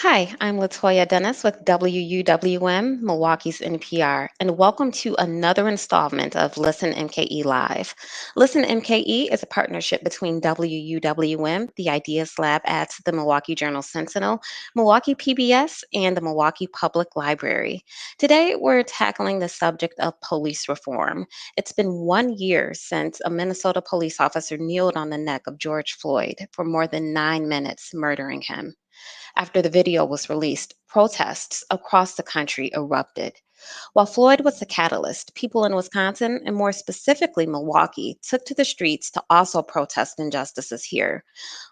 Hi, I'm Latoya Dennis with WUWM, Milwaukee's NPR, and welcome to another installment of Listen MKE Live. Listen MKE is a partnership between WUWM, the Ideas Lab at the Milwaukee Journal Sentinel, Milwaukee PBS, and the Milwaukee Public Library. Today, we're tackling the subject of police reform. It's been 1 year since a Minnesota police officer kneeled on the neck of George Floyd for more than 9 minutes, murdering him. After the video was released, protests across the country erupted. While Floyd was the catalyst, people in Wisconsin, and more specifically Milwaukee, took to the streets to also protest injustices here.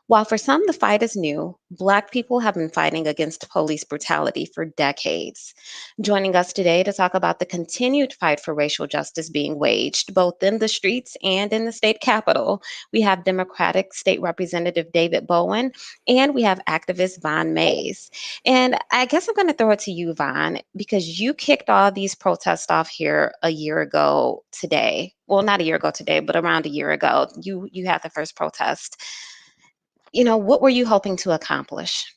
While for some the fight is new, Black people have been fighting against police brutality for decades. Joining us today to talk about the continued fight for racial justice being waged, both in the streets and in the state capitol, we have Democratic State Representative David Bowen, and we have activist Vaun. And I guess I'm going to throw it to you, Vaun, because you kicked all these protests off here a year ago today. Well, not a year ago today, but around a year ago. You had the first protest. What were you hoping to accomplish?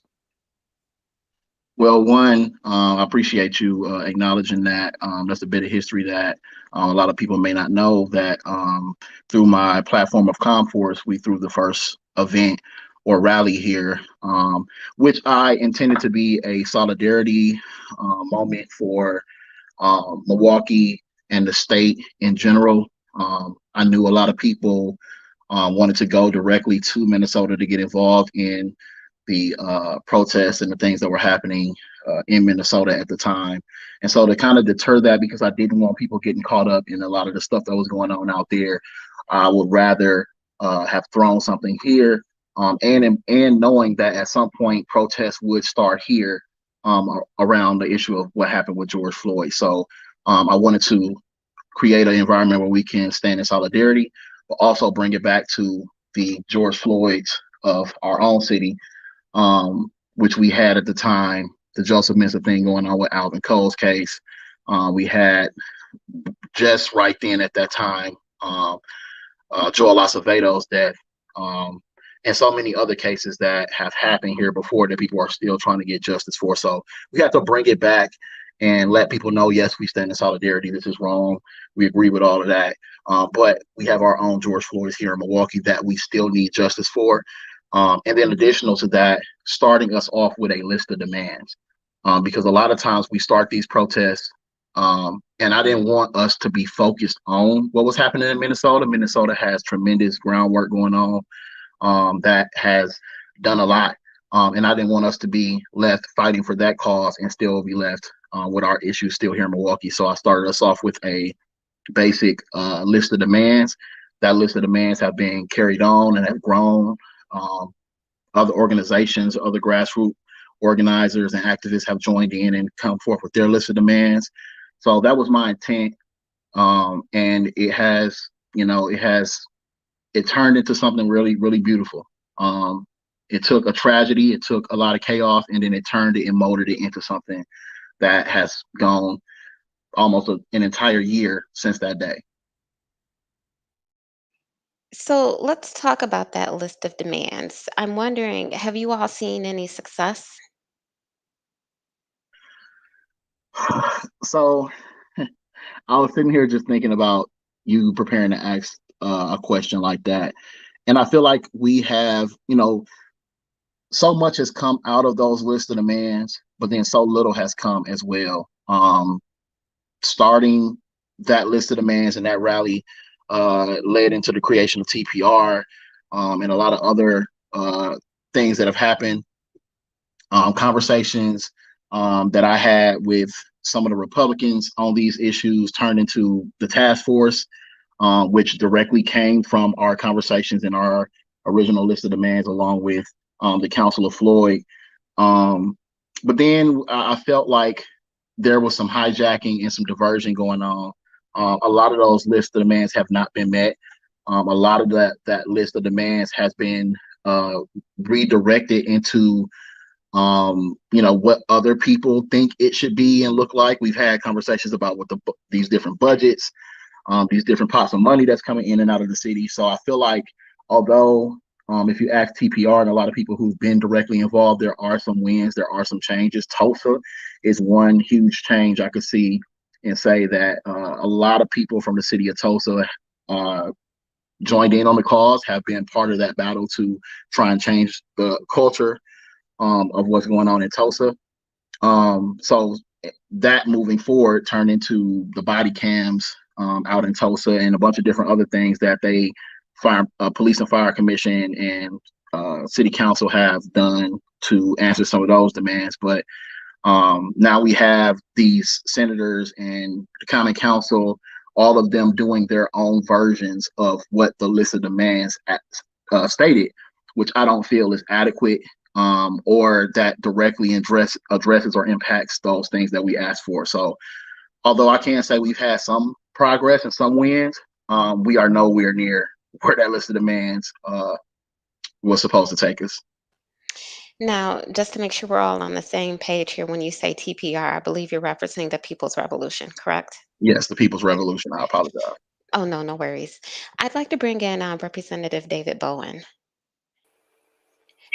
Well, one, I appreciate you acknowledging that. That's a bit of history that a lot of people may not know that through my platform of Comforce, we threw the first event or rally here, which I intended to be a solidarity moment for Milwaukee and the state in general. I knew a lot of people wanted to go directly to Minnesota to get involved in the protests and the things that were happening in Minnesota at the time. And so to kind of deter that, because I didn't want people getting caught up in a lot of the stuff that was going on out there, I would rather have thrown something here, and knowing that at some point protests would start here around the issue of what happened with George Floyd. So I wanted to create an environment where we can stand in solidarity, but also bring it back to the George Floyds of our own city, which we had at the time, the Joseph Mensa thing going on with Alvin Cole's case. We had just right then at that time, Joel Acevedo's death, and so many other cases that have happened here before that people are still trying to get justice for. So we have to bring it back and let people know, yes, we stand in solidarity. This is wrong. We agree with all of that. But we have our own George Floyds here in Milwaukee that we still need justice for. And then additional to that, starting us off with a list of demands, because a lot of times we start these protests, and I didn't want us to be focused on what was happening in Minnesota. Minnesota has tremendous groundwork going on that has done a lot, and I didn't want us to be left fighting for that cause and still be left with our issues still here in Milwaukee. So I started us off with a basic list of demands. That list of demands have been carried on and have grown. Other organizations, other grassroots organizers and activists have joined in and come forth with their list of demands. So that was my intent. And it has, it turned into something really, really beautiful. It took a tragedy, it took a lot of chaos, and then it turned it and molded it into something that has gone almost an entire year since that day. So let's talk about that list of demands. I'm wondering, have you all seen any success? So I was sitting here just thinking about you preparing to ask a question like that. And I feel like we have, so much has come out of those lists of demands, but then so little has come as well. Starting that list of demands and that rally led into the creation of TPR, and a lot of other things that have happened. Conversations that I had with some of the Republicans on these issues turned into the task force, which directly came from our conversations and our original list of demands, along with the Council of Floyd. But then I felt like there was some hijacking and some diversion going on. A lot of those lists of demands have not been met. A lot of that list of demands has been redirected into what other people think it should be and look like. We've had conversations about what these different budgets, these different pots of money that's coming in and out of the city. So I feel like although If you ask TPR and a lot of people who've been directly involved, there are some wins, there are some changes. Tulsa is one huge change I could see and say that a lot of people from the city of Tulsa joined in on the cause, have been part of that battle to try and change the culture of what's going on in Tulsa. So that moving forward turned into the body cams out in Tulsa and a bunch of different other things that they police and fire commission and city council have done to answer some of those demands. But now we have these senators and the common council, all of them doing their own versions of what the list of demands stated, which I don't feel is adequate or that directly addresses or impacts those things that we asked for. So although I can say we've had some progress and some wins, we are nowhere near where that list of demands was supposed to take us. Now, just to make sure we're all on the same page here, when you say TPR, I believe you're referencing the People's Revolution, correct? Yes, the People's Revolution. I apologize. Oh, no, no worries. I'd like to bring in Representative David Bowen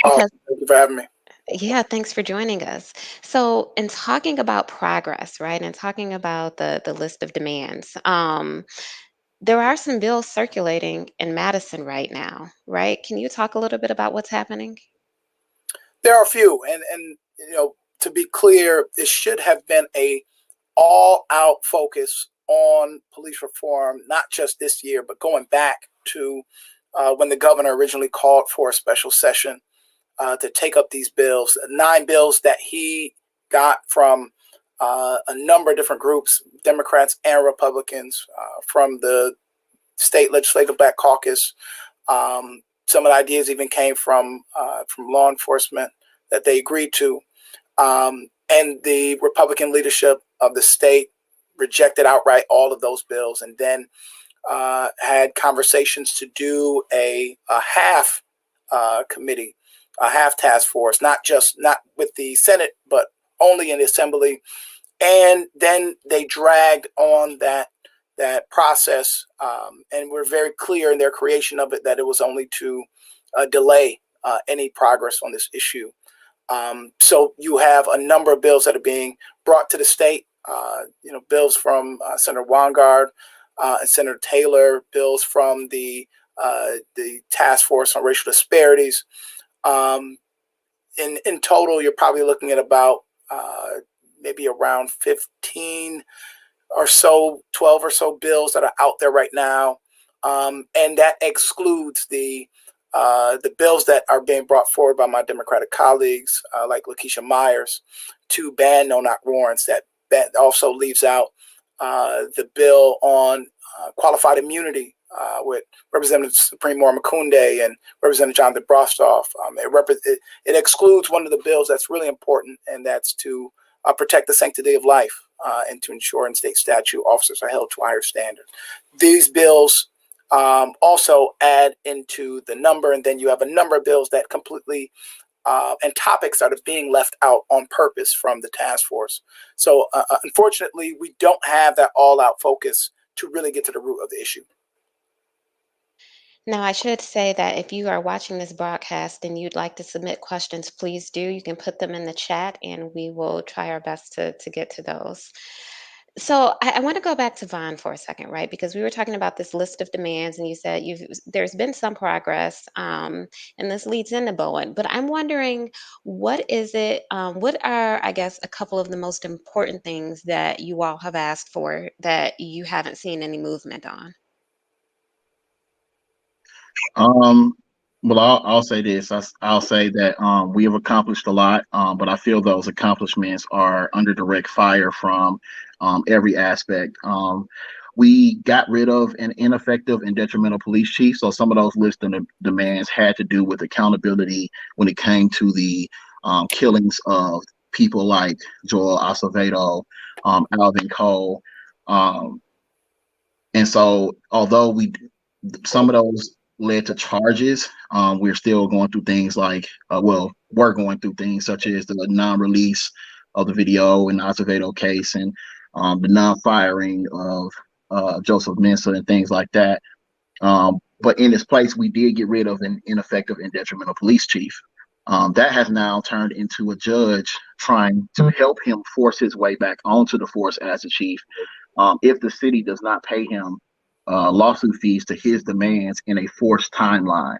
Oh, because, thank you for having me. yeah, thanks for joining us. So, in talking about progress, right, and talking about the list of demands, there are some bills circulating in Madison right now, right? Can you talk a little bit about what's happening? There are a few, and to be clear, it should have been a all-out focus on police reform, not just this year, but going back to when the governor originally called for a special session to take up these bills, 9 bills that he got from a number of different groups, Democrats and Republicans, from the state legislative black caucus. Some of the ideas even came from law enforcement that they agreed to. And the Republican leadership of the state rejected outright all of those bills, and then had conversations to do a half committee, a half task force, not with the Senate, but only in the Assembly. And then they dragged on that process, and were very clear in their creation of it that it was only to delay any progress on this issue. So you have a number of bills that are being brought to the state, bills from Senator Weingart and Senator Taylor, bills from the task force on racial disparities. In total, you're probably looking at about maybe around 15 or so, 12 or so bills that are out there right now. And that excludes the bills that are being brought forward by my Democratic colleagues, like Lakeisha Myers, to ban no-knock warrants. That also leaves out the bill on qualified immunity with Representative Supreme Makunde and Representative Jonathan Brostoff. It excludes one of the bills that's really important, and that's to protect the sanctity of life and to ensure in state statute officers are held to a higher standard. These bills also add into the number, and then you have a number of bills that completely and topics that are being left out on purpose from the task force. So unfortunately, we don't have that all-out focus to really get to the root of the issue. Now, I should say that if you are watching this broadcast and you'd like to submit questions, please do. You can put them in the chat and we will try our best to get to those. So I want to go back to Vaun for a second, right? Because we were talking about this list of demands, and you said there's been some progress, and this leads into Bowen. But I'm wondering, what is it? What are, I guess, a couple of the most important things that you all have asked for that you haven't seen any movement on? Well, I'll say this. I'll say that we have accomplished a lot, but I feel those accomplishments are under direct fire from every aspect. We got rid of an ineffective and detrimental police chief, so some of those list of demands had to do with accountability when it came to the killings of people like Joel Acevedo, Alvin Cole, and so although some of those led to charges, we're still going through things like, we're going through things such as the non-release of the video in the Acevedo case and the non-firing of Joseph Mensah and things like that. But in its place, we did get rid of an ineffective and detrimental police chief. That has now turned into a judge trying to help him force his way back onto the force as a chief if the city does not pay him lawsuit fees to his demands in a forced timeline,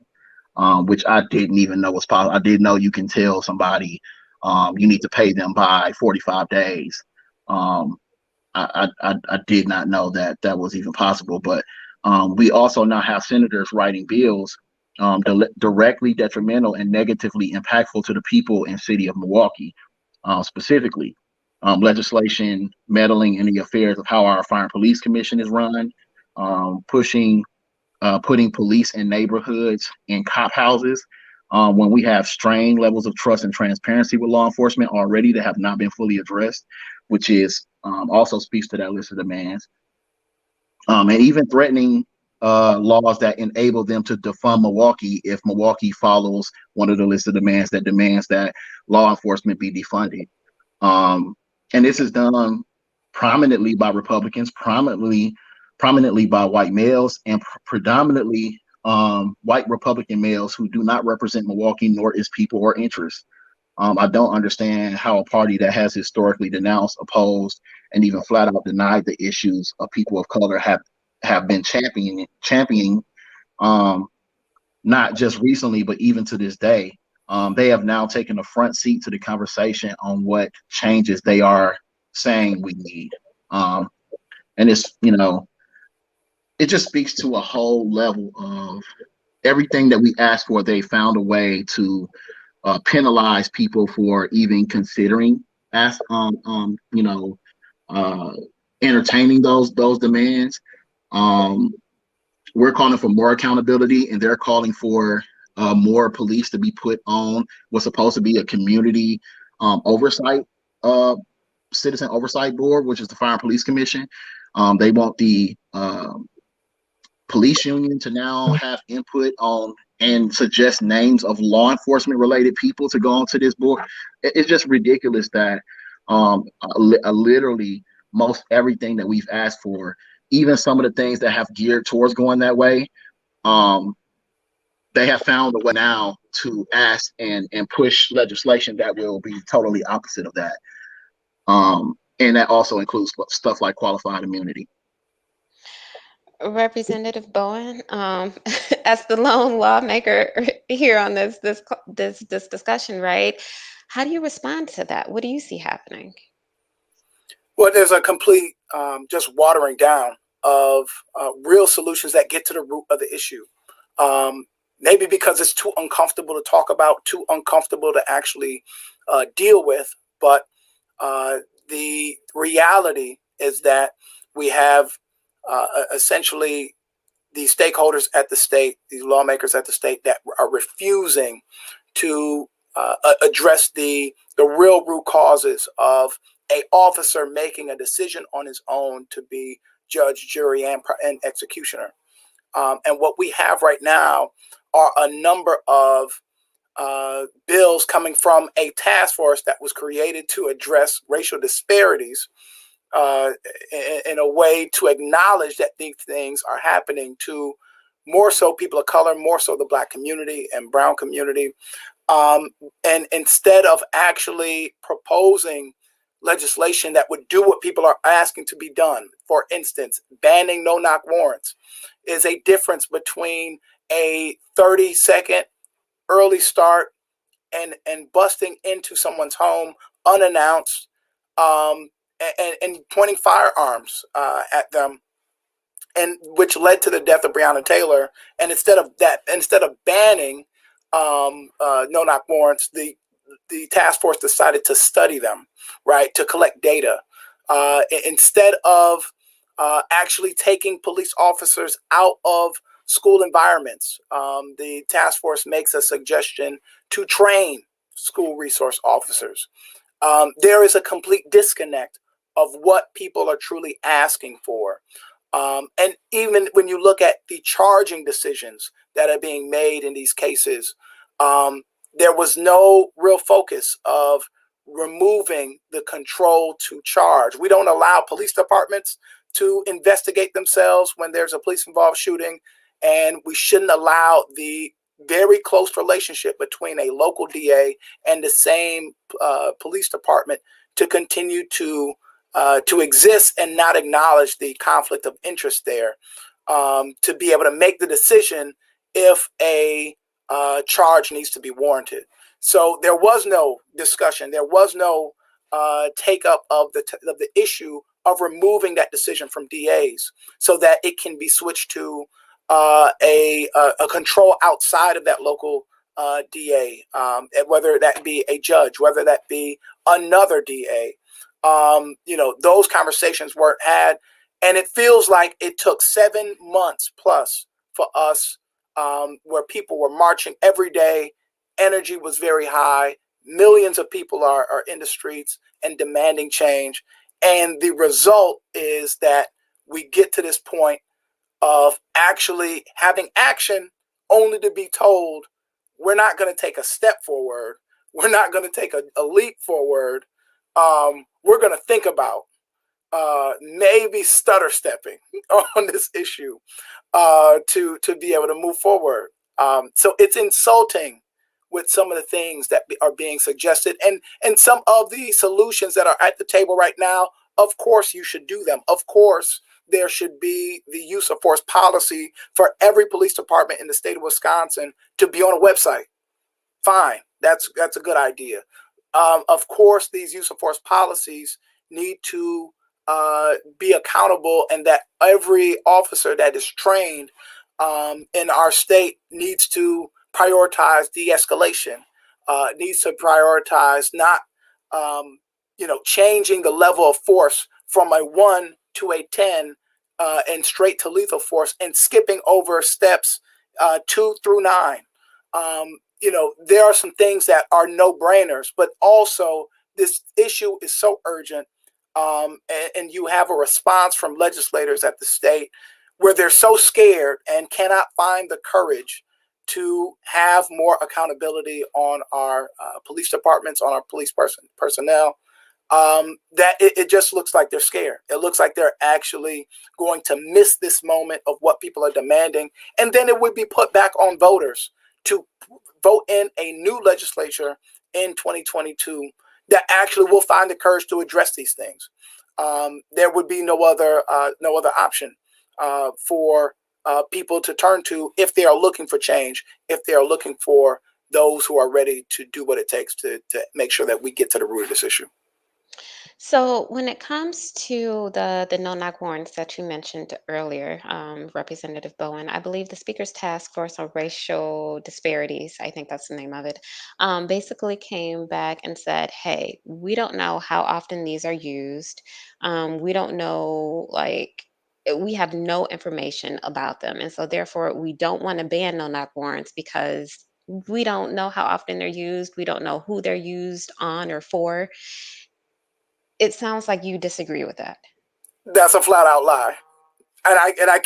which I didn't even know was possible. I didn't know you can tell somebody you need to pay them by 45 days. I did not know that that was even possible. But we also now have senators writing bills directly detrimental and negatively impactful to the people in city of Milwaukee, specifically legislation meddling in the affairs of how our Fire and Police Commission is run, putting police in neighborhoods and cop houses when we have strained levels of trust and transparency with law enforcement already that have not been fully addressed, which is also speaks to that list of demands, and even threatening laws that enable them to defund Milwaukee if Milwaukee follows one of the list of demands that law enforcement be defunded. And this is done prominently by Republicans, prominently by white males, and predominantly white Republican males who do not represent Milwaukee nor its people or interests. I don't understand how a party that has historically denounced, opposed, and even flat out denied the issues of people of color have been championing not just recently, but even to this day. They have now taken a front seat to the conversation on what changes they are saying we need. And it's, it just speaks to a whole level of everything that we asked for. They found a way to penalize people for even considering entertaining those demands. We're calling for more accountability, and they're calling for more police to be put on what's supposed to be a community oversight, citizen oversight board, which is the Fire and Police Commission. They want the police union to now have input on and suggest names of law enforcement related people to go onto this board. It's just ridiculous that literally most everything that we've asked for, even some of the things that have geared towards going that way, they have found a way now to ask and push legislation that will be totally opposite of that. And that also includes stuff like qualified immunity. Representative Bowen, as the lone lawmaker here on this discussion, right? How do you respond to that? What do you see happening? Well, there's a complete just watering down of real solutions that get to the root of the issue. Maybe because it's too uncomfortable to talk about, too uncomfortable to actually deal with. But the reality is that we have essentially these stakeholders at the state, these lawmakers at the state that are refusing to address the real root causes of a officer making a decision on his own to be judge, jury, and executioner. And what we have right now are a number of bills coming from a task force that was created to address racial disparities in a way to acknowledge that these things are happening to more so people of color, more so the Black community and brown community. And instead of actually proposing legislation that would do what people are asking to be done, for instance, banning no-knock warrants, is a difference between a 30-second early start and busting into someone's home unannounced, and pointing firearms at them, and which led to the death of Breonna Taylor. And instead of banning no-knock warrants, the task force decided to study them, right, to collect data, instead of actually taking police officers out of school environments. The task force makes a suggestion to train school resource officers. There is a complete disconnect of what people are truly asking for. And even when you look at the charging decisions that are being made in these cases, there was no real focus of removing the control to charge. We don't allow police departments to investigate themselves when there's a police involved shooting. and we shouldn't allow the very close relationship between a local DA and the same police department to continue to exist and not acknowledge the conflict of interest there, to be able to make the decision if a charge needs to be warranted. So there was no discussion. There was no take up of the issue of removing that decision from DAs so that it can be switched to a control outside of that local DA, whether that be a judge, whether that be another DA. Those conversations weren't had. And it feels like it took 7 months plus for us, where people were marching every day. Energy was very high. Millions of people are in the streets and demanding change. And the result is that we get to this point of actually having action only to be told, we're not going to take a step forward. We're not going to take a leap forward. We're going to think about maybe stutter stepping on this issue to be able to move forward. So it's insulting with some of the things that are being suggested, and some of the solutions that are at the table right now. Of course, you should do them. Of course, there should be the use of force policy for every police department in the state of Wisconsin to be on a website. Fine, that's a good idea. Of course, these use of force policies need to be accountable, and that every officer that is trained in our state needs to prioritize de-escalation, needs to prioritize not changing the level of force from a 1 to a 10 and straight to lethal force, and skipping over steps 2 through 9. There are some things that are no-brainers, but also this issue is so urgent, and you have a response from legislators at the state where they're so scared and cannot find the courage to have more accountability on our police departments, on our police personnel, that it just looks like they're scared. It looks like they're actually going to miss this moment of what people are demanding. And then it would be put back on voters to vote in a new legislature in 2022 that actually will find the courage to address these things. There would be no other option for people to turn to if they are looking for change, if they are looking for those who are ready to do what it takes to make sure that we get to the root of this issue. So when it comes to the no-knock warrants that you mentioned earlier, Representative Bowen, I believe the Speaker's Task Force on Racial Disparities, I think that's the name of it, basically came back and said, hey, we don't know how often these are used. We don't know, we have no information about them. And so therefore, we don't want to ban no-knock warrants because we don't know how often they're used. We don't know who they're used on or for. It sounds like you disagree with that. That's a flat out lie. And I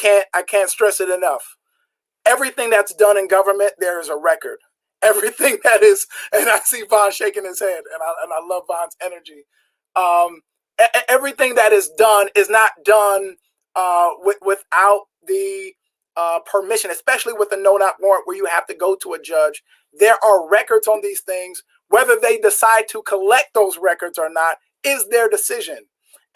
can't stress it enough. Everything that's done in government, there is a record. Everything that is, and I see Vaun shaking his head, and I love Vaun's energy. Everything that is done is not done without the permission, especially with a no-knock warrant where you have to go to a judge. There are records on these things. Whether they decide to collect those records or not is their decision.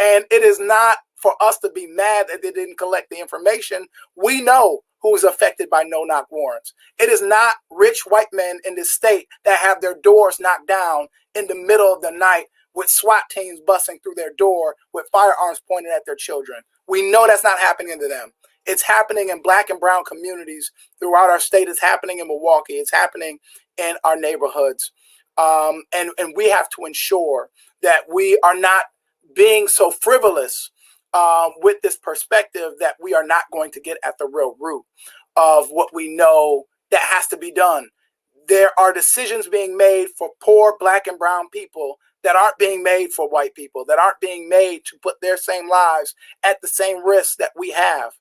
And it is not for us to be mad that they didn't collect the information. We know who is affected by no-knock warrants. It is not rich white men in this state that have their doors knocked down in the middle of the night with SWAT teams busting through their door with firearms pointed at their children. We know that's not happening to them. It's happening in Black and brown communities throughout our state. It's happening in Milwaukee. It's happening in our neighborhoods. And we have to ensure that we are not being so frivolous with this perspective that we are not going to get at the real root of what we know that has to be done. There are decisions being made for poor Black and brown people that aren't being made for white people, that aren't being made to put their same lives at the same risk that we have.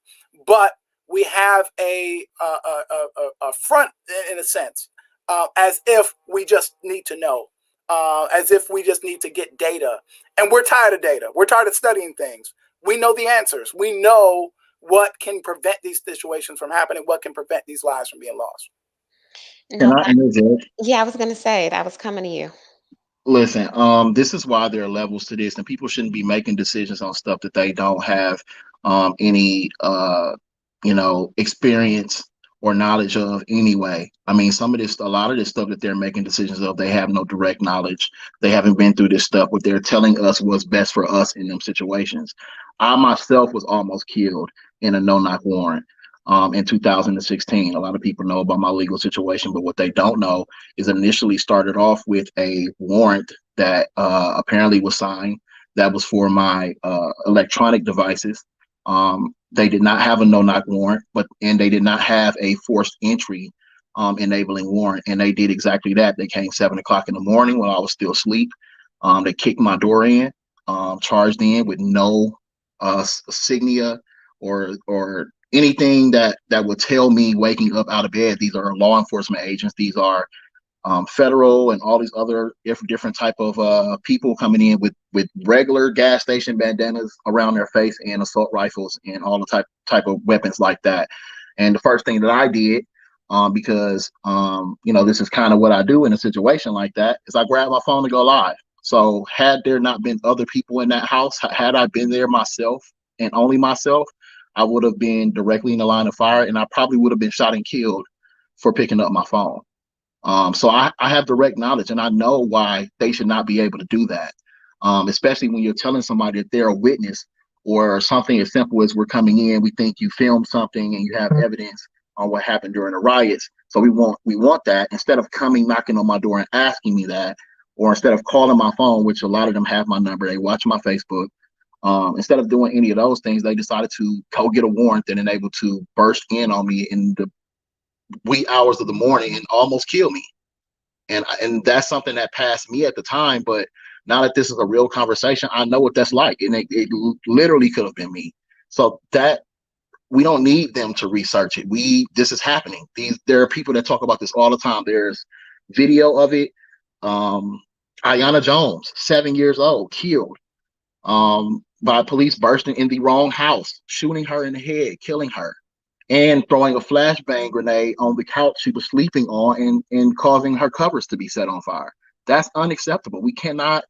But we have a front, in a sense, as if we just need to know, as if we just need to get data. And we're tired of data. We're tired of studying things. We know the answers. We know what can prevent these situations from happening, what can prevent these lives from being lost. Can No, I interject? yeah, I was going to say that was coming to you. Listen, this is why there are levels to this, and people shouldn't be making decisions on stuff that they don't have any experience or knowledge of anyway. I mean, a lot of this stuff that they're making decisions of, they have no direct knowledge. They haven't been through this stuff, but they're telling us what's best for us in them situations. I myself was almost killed in a no-knock warrant in 2016. A lot of people know about my legal situation, but what they don't know is initially started off with a warrant that apparently was signed that was for my electronic devices. They did not have a no-knock warrant, and they did not have a forced entry enabling warrant, and they did exactly that. They came 7 o'clock in the morning while I was still asleep. They kicked my door in, charged in with no signia or anything that would tell me waking up out of bed. These are law enforcement agents. These are federal and all these other different type of people coming in with regular gas station bandanas around their face and assault rifles and all the type of weapons like that. And the first thing that I did, because this is kind of what I do in a situation like that, is I grabbed my phone to go live. So had there not been other people in that house, had I been there myself and only myself, I would have been directly in the line of fire, and I probably would have been shot and killed for picking up my phone. So I have direct knowledge, and I know why they should not be able to do that, especially when you're telling somebody that they're a witness or something as simple as we're coming in, we think you filmed something and you have evidence on what happened during the riots. So we want that instead of coming knocking on my door and asking me that, or instead of calling my phone, which a lot of them have my number, they watch my Facebook. Instead of doing any of those things, they decided to go get a warrant and then able to burst in on me in the wee hours of the morning and almost kill me. And that's something that passed me at the time, but now that this is a real conversation, I know what that's like, and it literally could have been me. So that we don't need them to research it. This is happening. There are people that talk about this all the time. There's video of it. Ayanna Jones, 7 years old, killed by police bursting in the wrong house, shooting her in the head, killing her, and throwing a flashbang grenade on the couch she was sleeping on and causing her covers to be set on fire. That's unacceptable. We cannot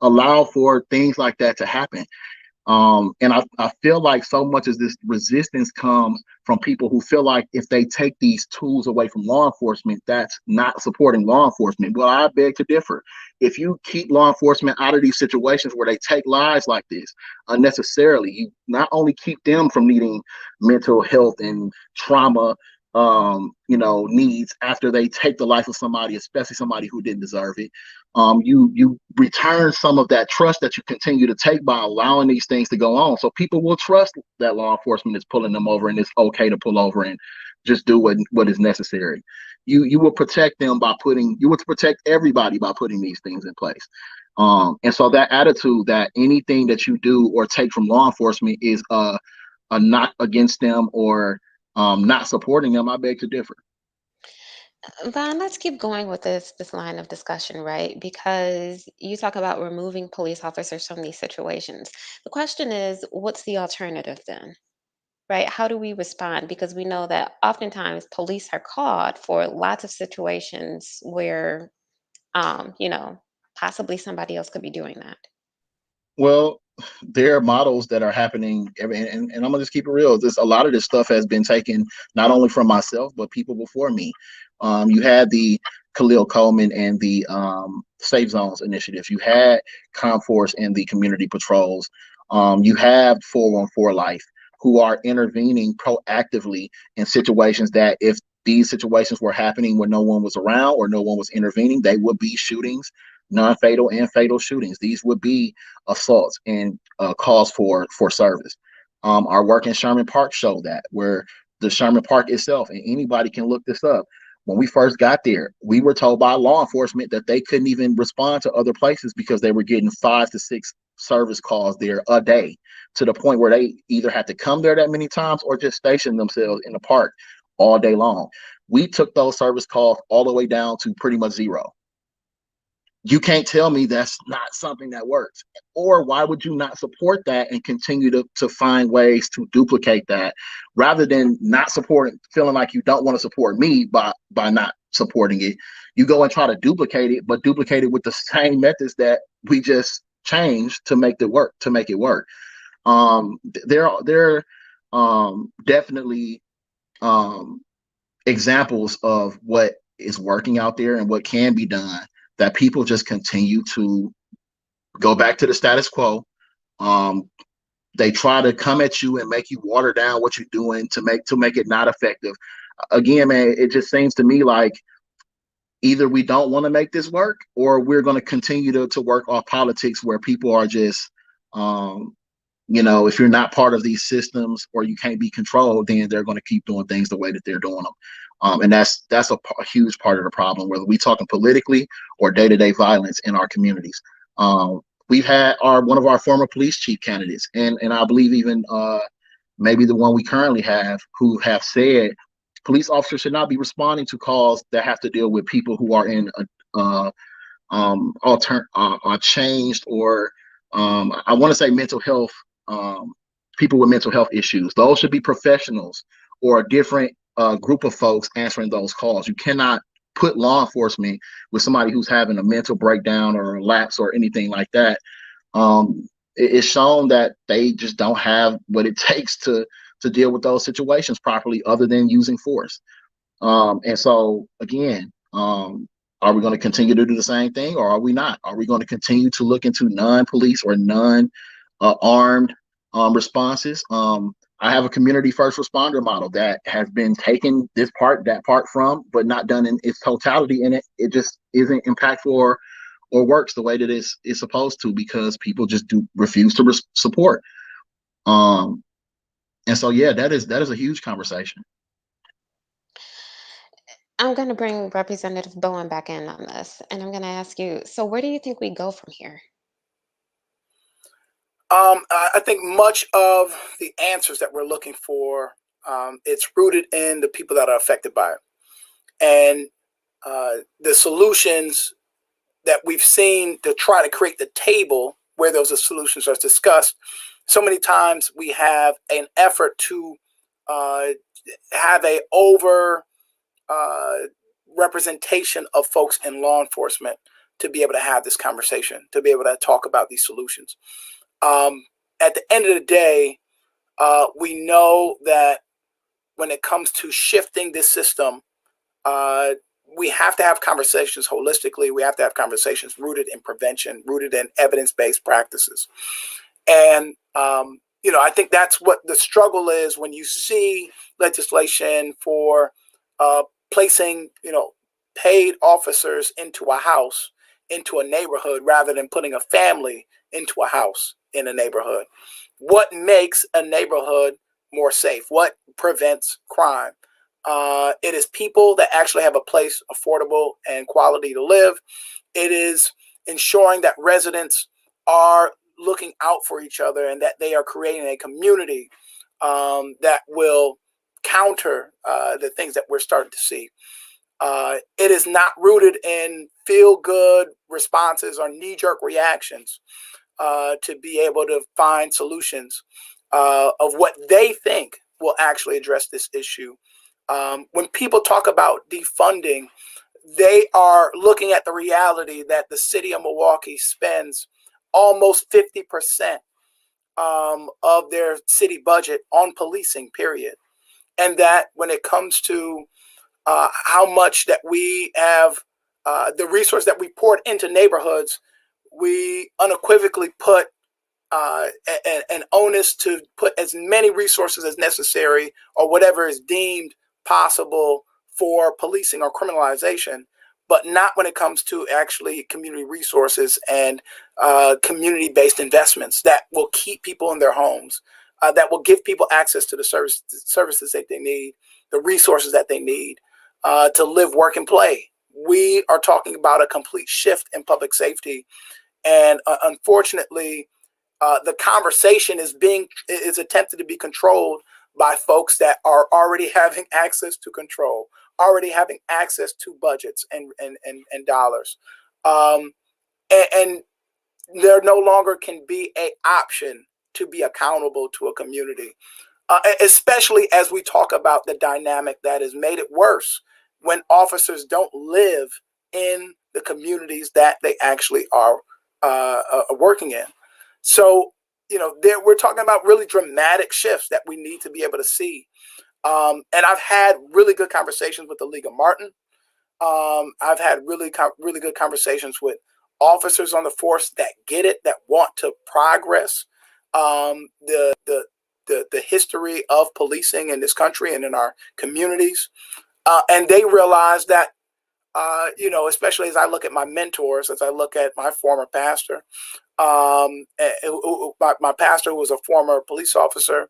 allow for things like that to happen. And I feel like so much as this resistance comes from people who feel like if they take these tools away from law enforcement, that's not supporting law enforcement. Well, I beg to differ. If you keep law enforcement out of these situations where they take lives like this unnecessarily, you not only keep them from needing mental health and trauma needs after they take the life of somebody, especially somebody who didn't deserve it. You return some of that trust that you continue to take by allowing these things to go on. So people will trust that law enforcement is pulling them over and it's okay to pull over and just do what is necessary. You will protect them you will protect everybody by putting these things in place. And so that attitude that anything that you do or take from law enforcement is a knock against them or not supporting them, I beg to differ. Vaun, let's keep going with this line of discussion, right? Because you talk about removing police officers from these situations. The question is, what's the alternative then? Right? How do we respond? Because we know that oftentimes police are called for lots of situations where possibly somebody else could be doing that. Well, there are models that are happening, and I'm gonna just keep it real. A lot of this stuff has been taken not only from myself but people before me. You had the Khalil Coleman and the Safe Zones initiative. You had ComForce and the community patrols. You have 414 Life, who are intervening proactively in situations that if these situations were happening when no one was around or no one was intervening, they would be shootings, non-fatal and fatal shootings. These would be assaults and calls for service. Our work in Sherman Park showed that, where the Sherman Park itself, and anybody can look this up, when we first got there, we were told by law enforcement that they couldn't even respond to other places because they were getting 5 to 6 service calls there a day, to the point where they either had to come there that many times or just station themselves in the park all day long. We took those service calls all the way down to pretty much zero. you can't tell me that's not something that works. Or why would you not support that and continue to find ways to duplicate that rather than not supporting, feeling like you don't want to support me by not supporting it? You go and try to duplicate it, but duplicate it with the same methods that we just changed to make it work. There are definitely examples of what is working out there and what can be done, that people just continue to go back to the status quo. They try to come at you and make you water down what you're doing to make it not effective. Again, man, it just seems to me like either we don't want to make this work, or we're going to continue to work off politics where people are just, if you're not part of these systems or you can't be controlled, then they're going to keep doing things the way that they're doing them. And that's a huge part of the problem, whether we talking politically or day-to-day violence in our communities. We've had one of our former police chief candidates, and I believe even maybe the one we currently have, who have said police officers should not be responding to calls that have to deal with people who are in changed, or I want to say mental health, people with mental health issues. Those should be professionals or a different group of folks answering those calls. You cannot put law enforcement with somebody who's having a mental breakdown or a lapse or anything like that. It's shown that they just don't have what it takes to deal with those situations properly, other than using force. And so again, are we going to continue to do the same thing, or are we not? Are we going to continue to look into non-police or non-armed responses? I have a community first responder model that has been taken that part from, but not done in its totality. And it just isn't impactful or works the way that it's supposed to, because people just refuse to support. And so, yeah, that is a huge conversation. I'm going to bring Representative Bowen back in on this, and I'm going to ask you, so where do you think we go from here? I think much of the answers that we're looking for, it's rooted in the people that are affected by it. And the solutions that we've seen to try to create the table where those solutions are discussed, so many times we have an effort to have a over representation of folks in law enforcement to be able to have this conversation, to be able to talk about these solutions. At the end of the day, we know that when it comes to shifting this system, we have to have conversations holistically. We have to have conversations rooted in prevention, rooted in evidence-based practices. And, I think that's what the struggle is when you see legislation for placing, paid officers into a house, into a neighborhood, rather than putting a family into a house in a neighborhood. What makes a neighborhood more safe? What prevents crime? It is people that actually have a place affordable and quality to live. It is ensuring that residents are looking out for each other and that they are creating a community that will counter the things that we're starting to see. It is not rooted in feel-good responses or knee-jerk reactions to be able to find solutions of what they think will actually address this issue. When people talk about defunding, they are looking at the reality that the city of Milwaukee spends almost 50% of their city budget on policing, period. And that when it comes to how much that we have, the resource that we poured into neighborhoods, we unequivocally put an onus to put as many resources as necessary, or whatever is deemed possible, for policing or criminalization, but not when it comes to actually community resources and community-based investments that will keep people in their homes, that will give people access to the services that they need, the resources that they need to live, work, and play. We are talking about a complete shift in public safety. And unfortunately, the conversation is attempted to be controlled by folks that are already having access to control, already having access to budgets and dollars. and there no longer can be an option to be accountable to a community, especially as we talk about the dynamic that has made it worse when officers don't live in the communities that they actually are working in. So, we're talking about really dramatic shifts that we need to be able to see. And I've had really good conversations with the League of Martin. I've had really good conversations with officers on the force that get it, that want to progress the history of policing in this country and in our communities. And they realize that, especially as I look at my mentors, as I look at my former pastor, my pastor, who was a former police officer,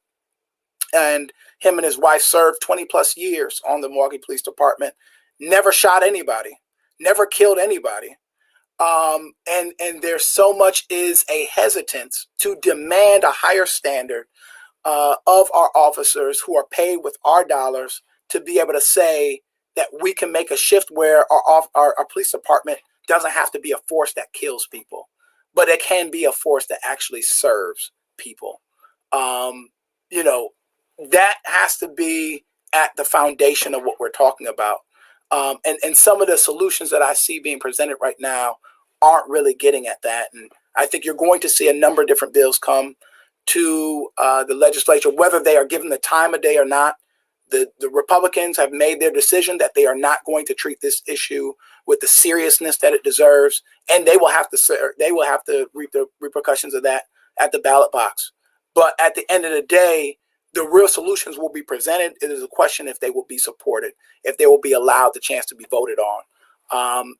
and him and his wife served 20 plus years on the Milwaukee Police Department, never shot anybody, never killed anybody. And there's so much is a hesitance to demand a higher standard of our officers who are paid with our dollars to be able to say that we can make a shift where our police department doesn't have to be a force that kills people, but it can be a force that actually serves people. That has to be at the foundation of what we're talking about. And some of the solutions that I see being presented right now aren't really getting at that. And I think you're going to see a number of different bills come to the legislature, whether they are given the time of day or not. The Republicans have made their decision that they are not going to treat this issue with the seriousness that it deserves, and they will have to reap the repercussions of that at the ballot box. But at the end of the day, the real solutions will be presented. It is a question if they will be supported, if they will be allowed the chance to be voted on,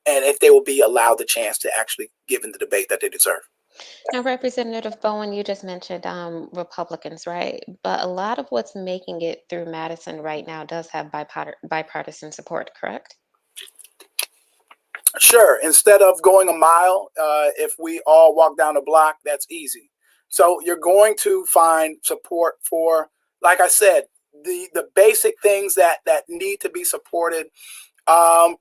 and if they will be allowed the chance to actually give in the debate that they deserve. Now, Representative Bowen, you just mentioned Republicans, right? But a lot of what's making it through Madison right now does have bipartisan support, correct? Sure. Instead of going a mile, if we all walk down the block, that's easy. So you're going to find support for, like I said, the basic things that need to be supported.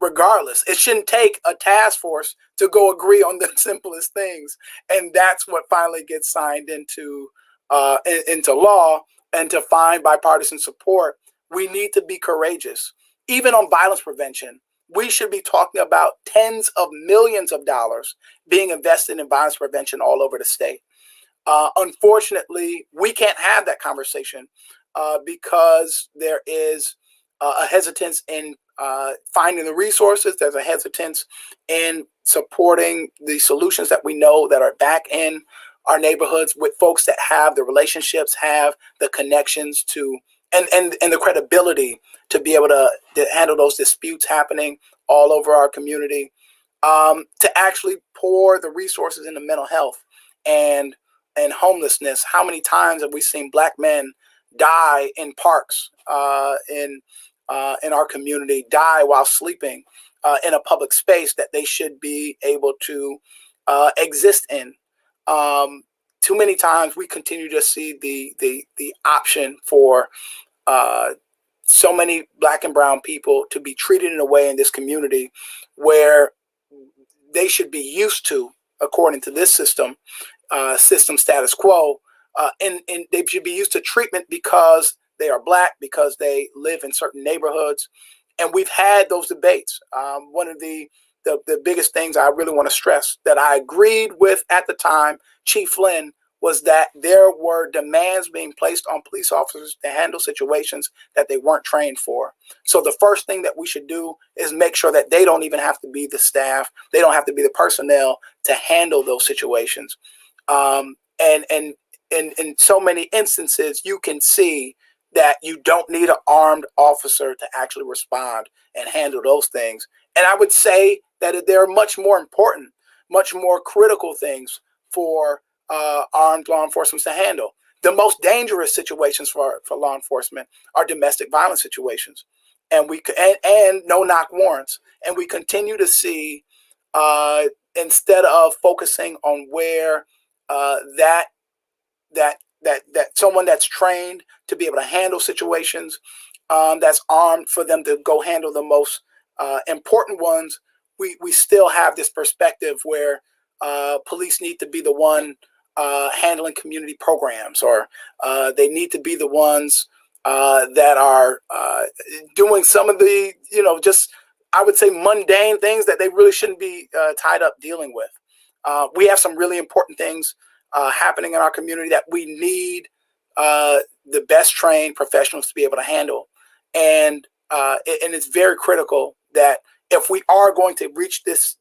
Regardless, it shouldn't take a task force to go agree on the simplest things, and that's what finally gets signed into law. And to find bipartisan support, we need to be courageous. Even on violence prevention, we should be talking about tens of millions of dollars being invested in violence prevention all over the state. Unfortunately, we can't have that conversation because there is a hesitance in finding the resources. There's a hesitance in supporting the solutions that we know that are back in our neighborhoods with folks that have the relationships, have the connections to, and the credibility to be able to handle those disputes happening all over our community, to actually pour the resources into mental health and homelessness. How many times have we seen Black men die in parks in our community, die while sleeping in a public space that they should be able to exist in? Too many times we continue to see the option for so many Black and brown people to be treated in a way in this community where they should be used to, according to this system status quo, and they should be used to treatment because they are Black, because they live in certain neighborhoods. And we've had those debates. One of the biggest things I really want to stress that I agreed with at the time, Chief Flynn, was that there were demands being placed on police officers to handle situations that they weren't trained for. So the first thing that we should do is make sure that they don't even have to be the staff. They don't have to be the personnel to handle those situations. And in so many instances, you can see that you don't need an armed officer to actually respond and handle those things. And I would say that there are much more important, much more critical things for armed law enforcement to handle. The most dangerous situations for law enforcement are domestic violence situations, and no knock warrants. And we continue to see, instead of focusing on where that someone that's trained to be able to handle situations, that's armed for them to go handle the most important ones, we still have this perspective where police need to be the one handling community programs, or they need to be the ones that are doing some of the, just, I would say, mundane things that they really shouldn't be tied up dealing with. We have some really important things happening in our community that we need the best trained professionals to be able to handle. And it's very critical that if we are going to reach this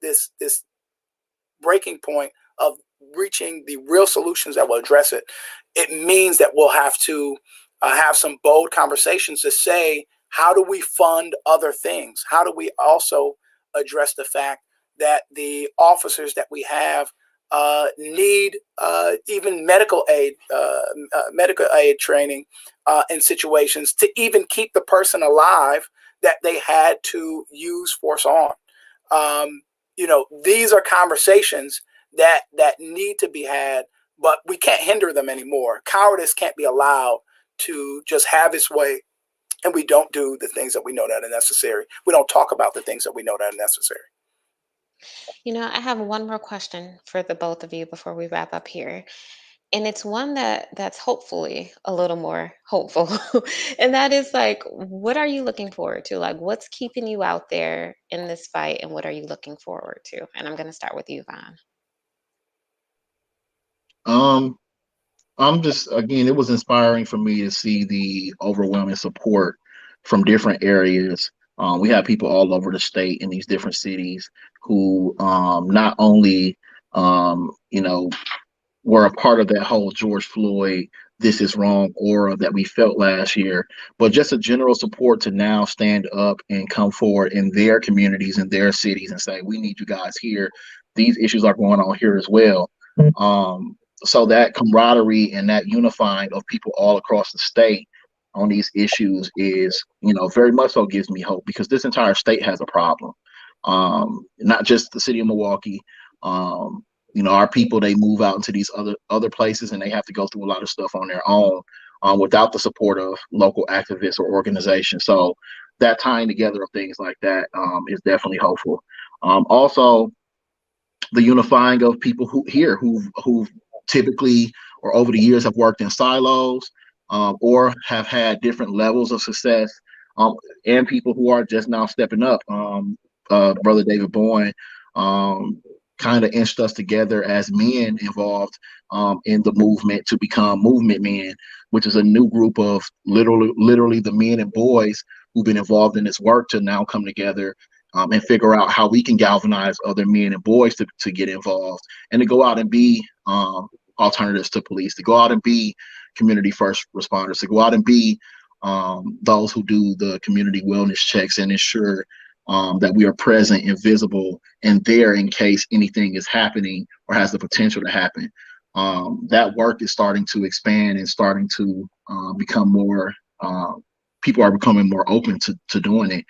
breaking point of reaching the real solutions that will address it, it means that we'll have to have some bold conversations to say, how do we fund other things? How do we also address the fact that the officers that we have need even medical aid training in situations to even keep the person alive that they had to use force on. These are conversations that need to be had, but we can't hinder them anymore. Cowardice can't be allowed to just have its way, and we don't do the things that we know that are necessary. We don't talk about the things that we know that are necessary. I have one more question for the both of you before we wrap up here. And it's one that's hopefully a little more hopeful. And that is like, what are you looking forward to? Like, what's keeping you out there in this fight, and what are you looking forward to? And I'm going to start with you, Vaun. I'm just, again, it was inspiring for me to see the overwhelming support from different areas. We have people all over the state in these different cities who not only, were a part of that whole George Floyd, this is wrong aura that we felt last year, but just a general support to now stand up and come forward in their communities, in their cities, and say, we need you guys here. These issues are going on here as well. So that camaraderie and that unifying of people all across the state on these issues is, very much so gives me hope, because this entire state has a problem. Not just the city of Milwaukee. Our people, they move out into these other places, and they have to go through a lot of stuff on their own without the support of local activists or organizations. So that tying together of things like that is definitely hopeful. Also, the unifying of people who typically or over the years have worked in silos or have had different levels of success, and people who are just now stepping up. Brother David Bowen kind of inched us together as men involved in the movement to become movement men, which is a new group of literally the men and boys who've been involved in this work to now come together and figure out how we can galvanize other men and boys to get involved and to go out and be alternatives to police, to go out and be community first responders, to go out and be those who do the community wellness checks and ensure that we are present and visible and there in case anything is happening or has the potential to happen. That work is starting to expand and starting to become more, people are becoming more open to doing it.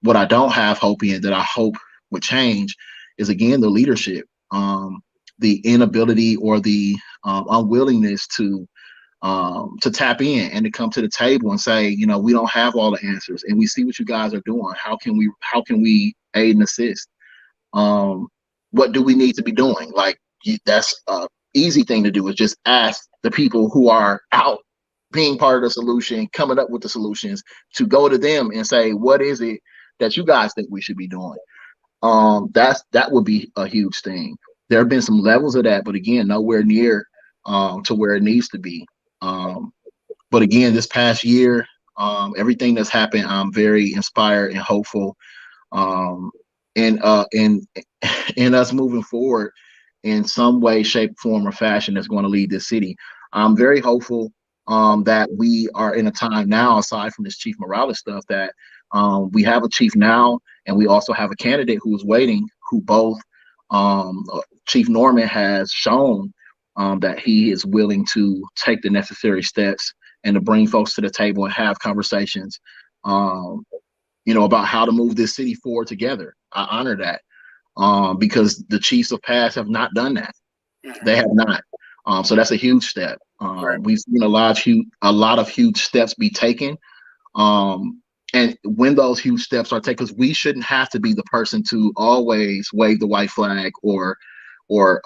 What I don't have hope in, that I hope would change, is again the leadership, the inability or the unwillingness to tap in and to come to the table and say, we don't have all the answers, and we see what you guys are doing. How can we aid and assist? What do we need to be doing? Like, that's an easy thing to do, is just ask the people who are out being part of the solution, coming up with the solutions, to go to them and say, what is it that you guys think we should be doing? That would be a huge thing. There have been some levels of that, but again, nowhere near to where it needs to be. But again, this past year, everything that's happened, I'm very inspired and hopeful. In us moving forward in some way, shape, form, or fashion that's going to lead this city. I'm very hopeful that we are in a time now, aside from this Chief Morales stuff, that we have a chief now, and we also have a candidate who is waiting, who both Chief Norman has shown that he is willing to take the necessary steps and to bring folks to the table and have conversations, about how to move this city forward together. I honor that because the chiefs of past have not done that. They have not. So that's a huge step. Right. We've seen a lot of huge steps be taken. And when those huge steps are taken, because we shouldn't have to be the person to always wave the white flag or or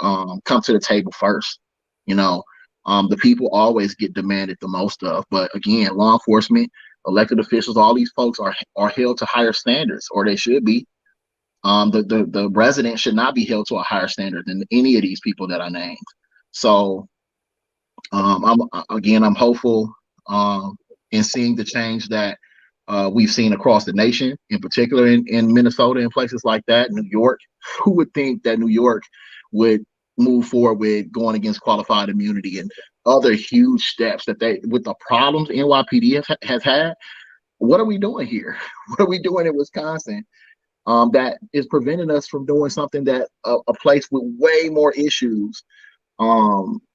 come to the table first. You know, the people always get demanded the most of. But again, law enforcement, elected officials, all these folks are held to higher standards, or they should be. The resident should not be held to a higher standard than any of these people that I named. So I'm hopeful in seeing the change that we've seen across the nation, in particular in Minnesota and places like that. New York, who would think that New York would move forward with going against qualified immunity and other huge steps that with the problems NYPD has had? What are we doing here? What are we doing in Wisconsin that is preventing us from doing something that a place with way more issues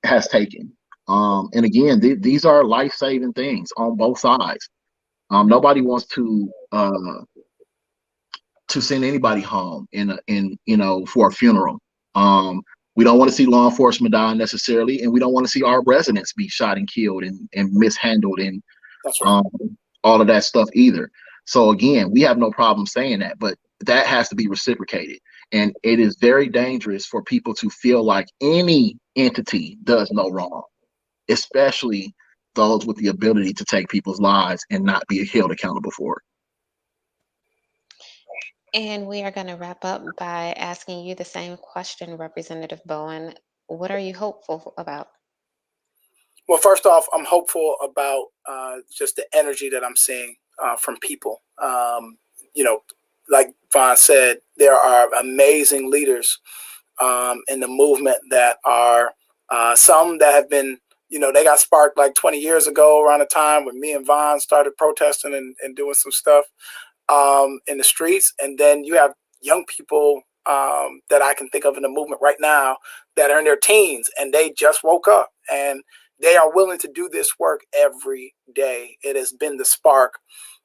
has taken? And again, these are life-saving things on both sides. Nobody wants to send anybody home for a funeral. We don't want to see law enforcement die necessarily, and we don't want to see our residents be shot and killed and mishandled and That's right. all of that stuff either. So again, we have no problem saying that, but that has to be reciprocated. And it is very dangerous for people to feel like any entity does no wrong, especially those with the ability to take people's lives and not be held accountable for it. And we are going to wrap up by asking you the same question, Representative Bowen. What are you hopeful about? Well, first off, I'm hopeful about just the energy that I'm seeing from people. Like Vaun said, there are amazing leaders in the movement that are some that have been, they got sparked like 20 years ago around the time when me and Vaun started protesting and doing some stuff in the streets. And then you have young people that I can think of in the movement right now that are in their teens and they just woke up and they are willing to do this work every day. It has been the spark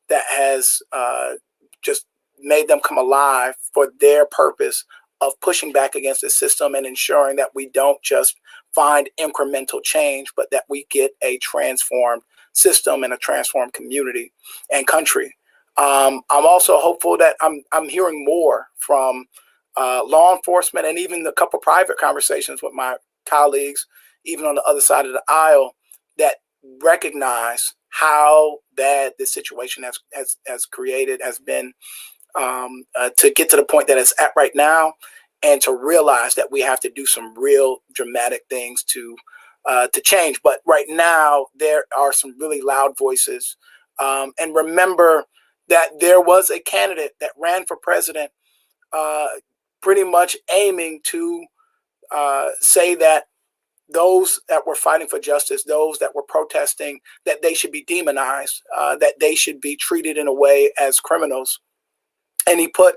that has just made them come alive for their purpose of pushing back against the system and ensuring that we don't just find incremental change, but that we get a transformed system and a transformed community and country. I'm also hopeful that I'm hearing more from law enforcement and even a couple private conversations with my colleagues, even on the other side of the aisle, that recognize how bad this situation has been to get to the point that it's at right now, and to realize that we have to do some real dramatic things to change. But right now, there are some really loud voices. And remember that there was a candidate that ran for president pretty much aiming to say that those that were fighting for justice, those that were protesting, that they should be demonized, that they should be treated in a way as criminals. And he put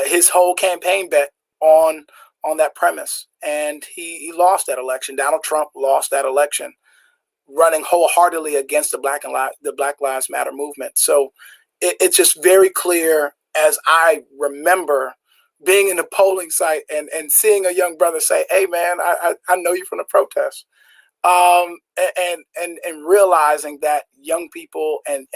his whole campaign bet on that premise. And he lost that election. Donald Trump lost that election, running wholeheartedly against the Black Lives Matter movement. So it's just very clear, as I remember being in the polling site and seeing a young brother say, "Hey man, I know you from the protest," and realizing that young people and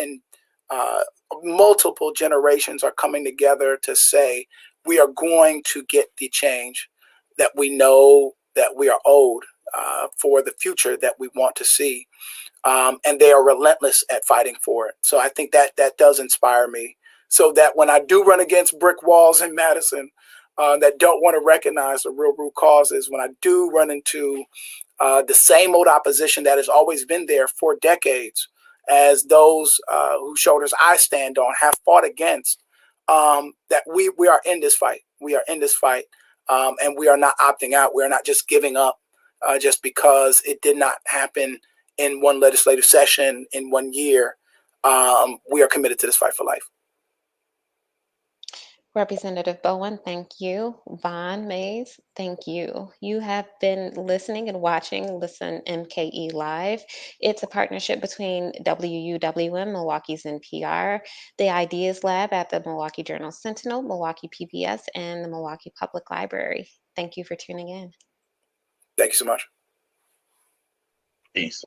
multiple generations are coming together to say we are going to get the change that we know that we are owed for the future that we want to see. And they are relentless at fighting for it. So I think that does inspire me, so that when I do run against brick walls in Madison that don't want to recognize the real root causes, when I do run into the same old opposition that has always been there for decades, as those whose shoulders I stand on have fought against, that we are in this fight. We are in this fight, and we are not opting out. We are not just giving up just because it did not happen in one legislative session in 1 year. We are committed to this fight for life. Representative Bowen, thank you. Vaun Mays, thank you. You have been listening and watching Listen MKE Live. It's a partnership between WUWM, Milwaukee's NPR, the Ideas Lab at the Milwaukee Journal Sentinel, Milwaukee PBS, and the Milwaukee Public Library. Thank you for tuning in. Thank you so much. Peace.